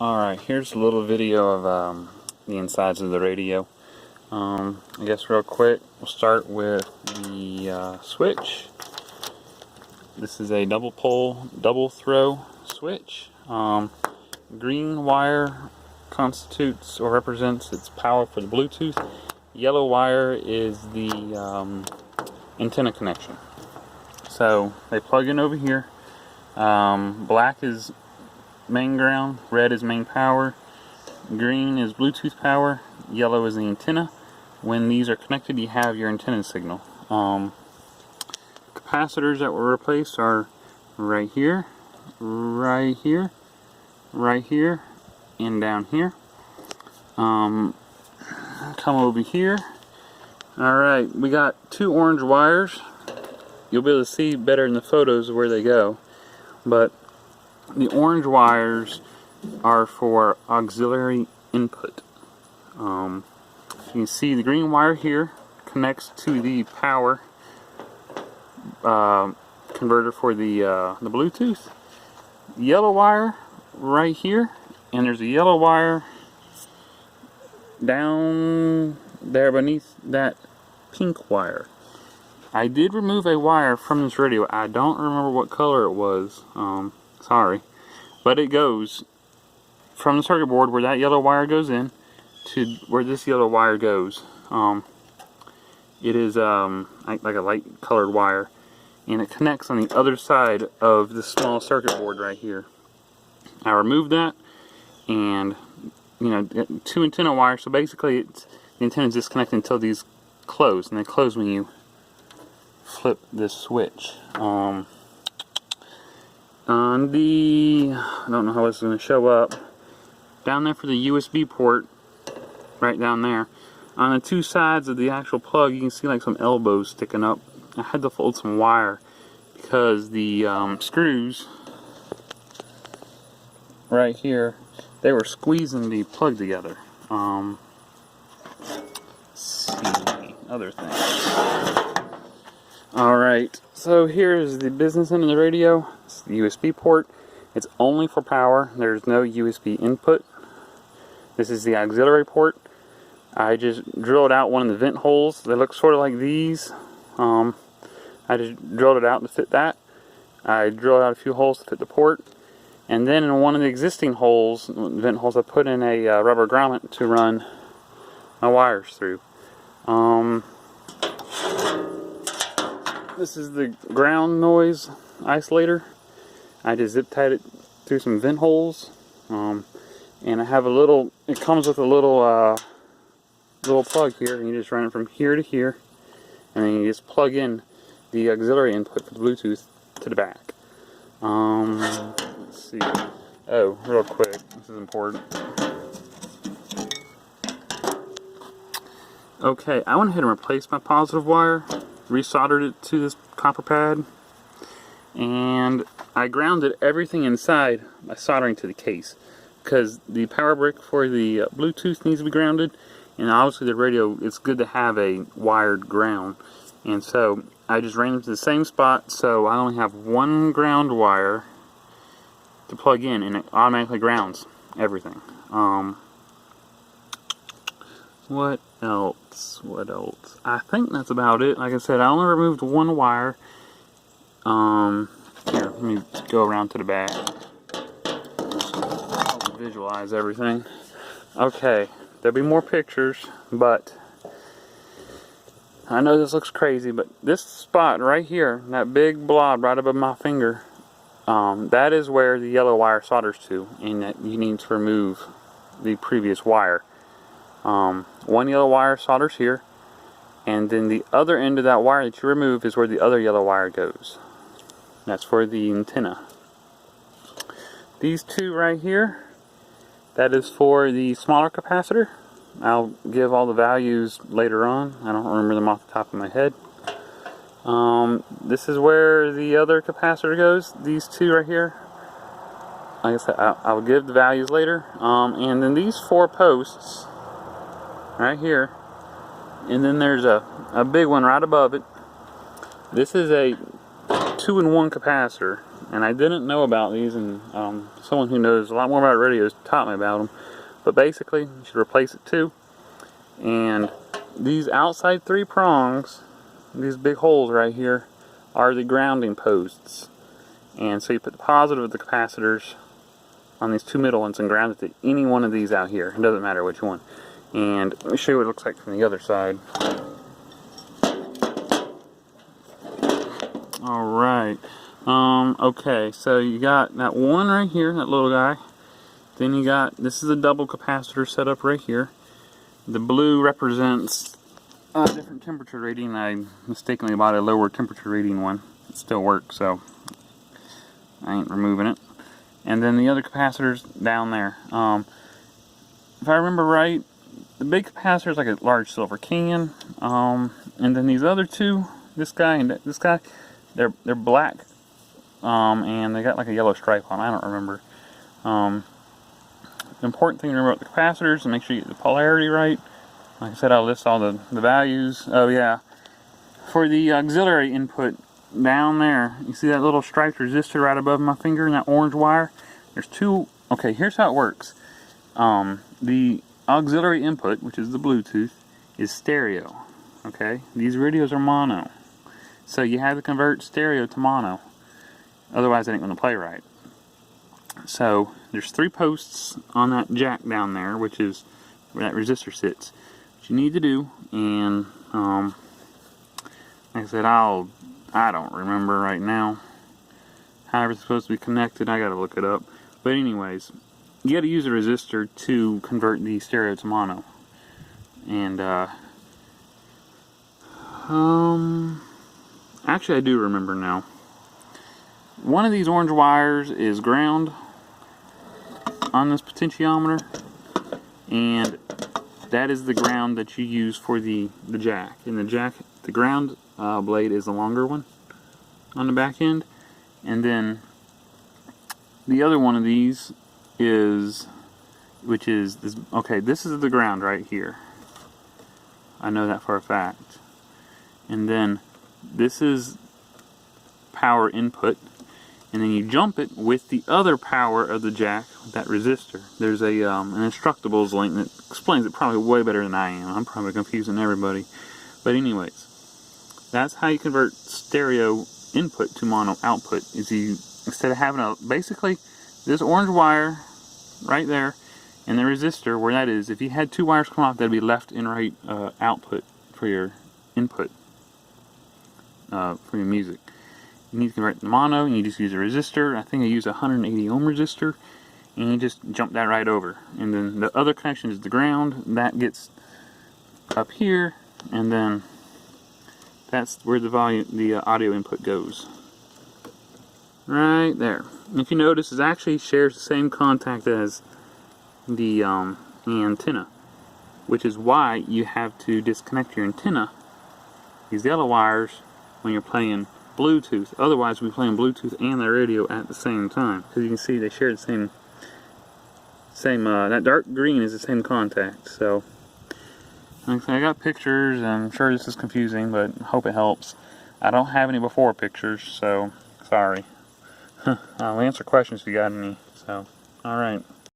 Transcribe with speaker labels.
Speaker 1: Alright, here's a little video of the insides of the radio. I guess real quick, we'll start with the switch. This is a double pole, double throw switch. Green wire constitutes or represents its power for the Bluetooth. Yellow wire is the antenna connection. So they plug in over here. Black is main ground, red is main power, green is Bluetooth power, yellow is the antenna. When these are connected, you have your antenna signal. Capacitors that were replaced are right here, right here, right here, and down here. Come over here. Alright, we got two orange wires. You'll be able to see better in the photos where they go, but the orange wires are for auxiliary input. You can see the green wire here connects to the power converter for the Bluetooth. Yellow wire right here, and there's a yellow wire down there beneath that pink wire. I did remove a wire from this radio. I don't remember what color it was. Sorry, but it goes from the circuit board where that yellow wire goes in to where this yellow wire goes. It is like a light colored wire, and it connects on the other side of the small circuit board right here. I removed that, and two antenna wires, so basically the antenna is disconnected until these close, and they close when you flip this switch. On the, I don't know how it's going to show up, down there for the USB port, right down there, on the two sides of the actual plug, you can see like some elbows sticking up. I had to fold some wire because the screws right here, they were squeezing the plug together. Let's see, other things. Alright, so here's the business end of the radio. It's the USB port. It's only for power. There's no USB input. This is the auxiliary port. I just drilled out one of the vent holes. They look sort of like these. I just drilled it out to fit that. I drilled out a few holes to fit the port. And then in one of the existing holes, vent holes, I put in a rubber grommet to run my wires through. This is the ground noise isolator. I just zip tied it through some vent holes, and I have a little. It comes with a little plug here, and you just run it from here to here, and then you just plug in the auxiliary input for the Bluetooth to the back. Let's see. Oh, real quick, this is important. Okay, I went ahead and replaced my positive wire. Resoldered it to this copper pad, and I grounded everything inside by soldering to the case, because the power brick for the Bluetooth needs to be grounded, and obviously the radio, it's good to have a wired ground, and so I just ran them to the same spot, so I only have one ground wire to plug in, and it automatically grounds everything. What else? What else? I think that's about it. Like I said, I only removed one wire. Here, let me go around to the back. I'll visualize everything. Okay, there'll be more pictures, but I know this looks crazy, but this spot right here, that big blob right above my finger, that is where the yellow wire solders to, and that you need to remove the previous wire. One yellow wire solders here, and then the other end of that wire that you remove is where the other yellow wire goes. That's for the antenna. These two right here, that is for the smaller capacitor. I'll give all the values later on. I don't remember them off the top of my head. This is where the other capacitor goes. These two right here, like I said, I'll give the values later. And then these four posts right here, and then there's a big one right above it. This is a 2-in-1 capacitor. and I didn't know about these, and someone who knows a lot more about radios taught me about them. But basically, you should replace it too. And these outside 3 prongs, these big holes right here, are the grounding posts. And so you put the positive of the capacitors on these 2 middle ones and ground it to any one of these out here. It doesn't matter which one. And let me show you what it looks like from the other side. Alright. Okay, so you got that one right here, that little guy. Then you got, this is a double capacitor setup right here. The blue represents a different temperature rating. I mistakenly bought a lower temperature rating one. It still works, so I ain't removing it. And then the other capacitors down there. If I remember right, the big capacitor is like a large silver can. And then these other 2, this guy and this guy, they're black. And they got like a yellow stripe on. I don't remember. The important thing to remember about the capacitors is to make sure you get the polarity right. Like I said, I'll list all the values. Oh yeah. For the auxiliary input, down there, you see that little striped resistor right above my finger and that orange wire? There's 2, okay, here's how it works. The auxiliary input, which is the Bluetooth, is stereo. Okay? These radios are mono. So you have to convert stereo to mono. Otherwise it ain't going to play right. So there's 3 posts on that jack down there, which is where that resistor sits. What you need to do, and like I said, I don't remember right now how it's supposed to be connected. I gotta look it up. But anyways, you gotta use a resistor to convert the stereo to mono. And actually I do remember now. One of these orange wires is ground on this potentiometer, and that is the ground that you use for the jack. And the ground blade is the longer one on the back end, and then the other one of these is, which is this. Okay, this is the ground right here. I know that for a fact. And then this is power input. And then you jump it with the other power of the jack, that resistor. There's a an Instructables link that explains it probably way better than I am. I'm probably confusing everybody. But anyways, that's how you convert stereo input to mono output. Is you, instead of having basically this orange wire right there and the resistor where that is, if you had 2 wires come off, that'd be left and right output for your input for your music. You need to convert it to mono, and you just use a resistor. I think I use a 180 ohm resistor, and you just jump that right over. And then the other connection is the ground. That gets up here, and then that's where the audio input goes. Right there. And if you notice, it actually shares the same contact as the antenna, which is why you have to disconnect your antenna, these yellow wires, when you're playing Bluetooth. Otherwise we'll be playing Bluetooth and the radio at the same time, because you can see they share the same that dark green is the same contact. So like I said, I got pictures, and I'm sure this is confusing, but I hope it helps. I don't have any before pictures, so sorry. I'll answer questions if you got any. So alright.